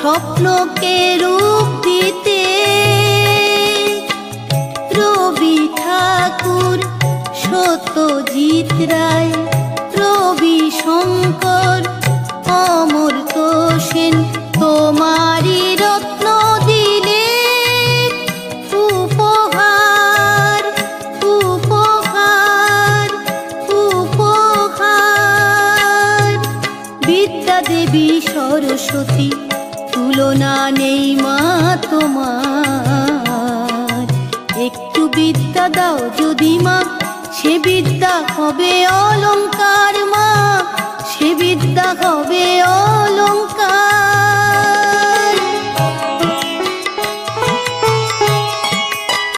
স্বপ্নকে রূপ দিতে। রবি ঠাকুর, সত্যজিৎ রায়, রবি শঙ্কর, অমর্ত্য সেন তোমারই রত্ন দিলে উপহার, উপহার, উপহার। বিদ্যা দেবী সরস্বতী, তুলনা নেই মা তোমার। একটু বিদ্যা দাও যদি মা, সে বিদ্যা হবে অলংকার মা, সে বিদ্যা হবে অলংকার।